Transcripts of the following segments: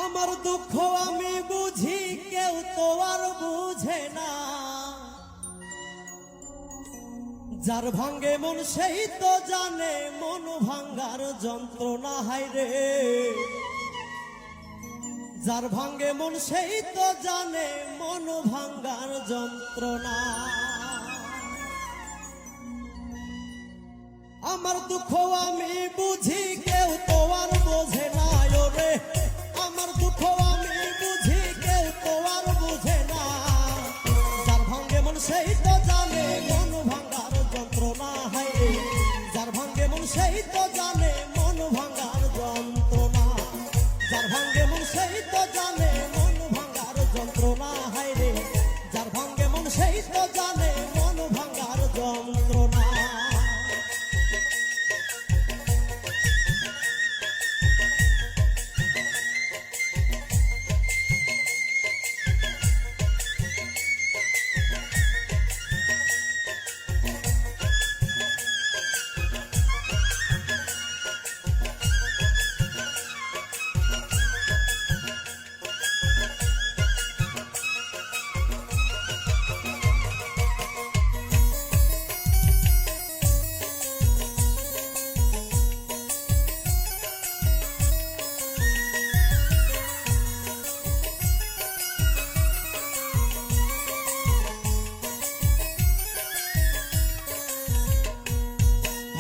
আমার দুঃখ আমি বুঝি, কেউ তো আর বুঝে না। যার ভাঙ্গে মন সেই তো জানে মন ভাঙ্গার যন্ত্রণা, হায় রে। যার ভাঙ্গে মন সেই তো জানে মন ভাঙ্গার যন্ত্রণা। আমার দুঃখ আমি বুঝি, কেউ তো আর বোঝে না রে। আমার দুঃখ আমি বুঝি, কেউ তো আর বুঝে না। যার ভাঙ্গে মন সেই তো জানে মন ভাঙ্গার যন্ত্রণা, হায় রে। যার ভাঙ্গে মন সেই তো জানে মন ভাঙ্গার যন্ত্রণা। যার ভাঙ্গে মন সেই তো জানে মন ভাঙ্গার যন্ত্রণা, হায় রে। যার ভাঙ্গে মন সেই তো জানে মন ভাঙ্গার যন্ত্রণা।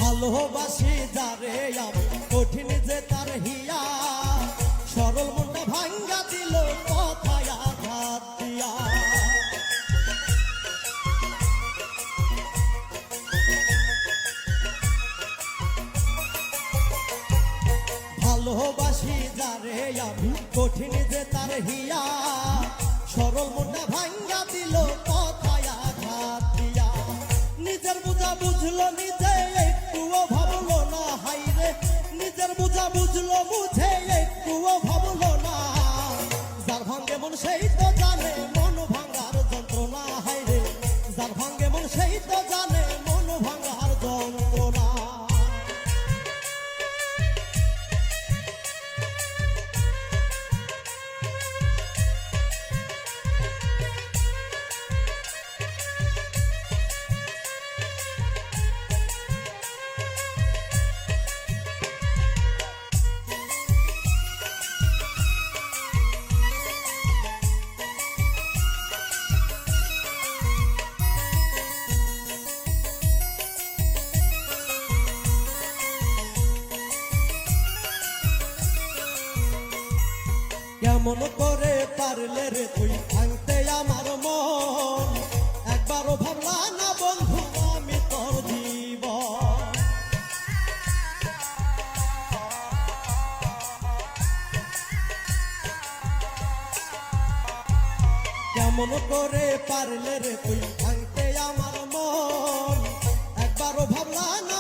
ভালোবাসি যারে আমি, কঠিন যে তার হিয়া। সরল মনটা ভাঙ্গা দিল কথায় আঘাত দিয়া। ভালোবাসি যারে আমি, কঠিন যে তার হিয়া। সরল মনটা ভাঙ্গা দিল কথায় আঘাত দিয়া। নিজের বোঝা বুঝলো নিজে, একটুও ভাবলো না, হায় রে। নিজের বোঝা বুঝলো বুঝে, একটুও ভাবলো না। যার ভাঙ্গে মন সেই তো জানে মন ভাঙ্গার যন্ত্রণা, হায় রে। যার ভাঙ্গে মন সেই তো জানে মন ভাঙ্গার যন্ত্রণা। কেমন করে পারলে রে তুই ভাঙতে আমার মন? একবারও ভাবলা না বন্ধু আমি তোর জীবন। কেমন করে পারলে রে তুই ভাঙতে আমার মন? একবারও ভাবলা না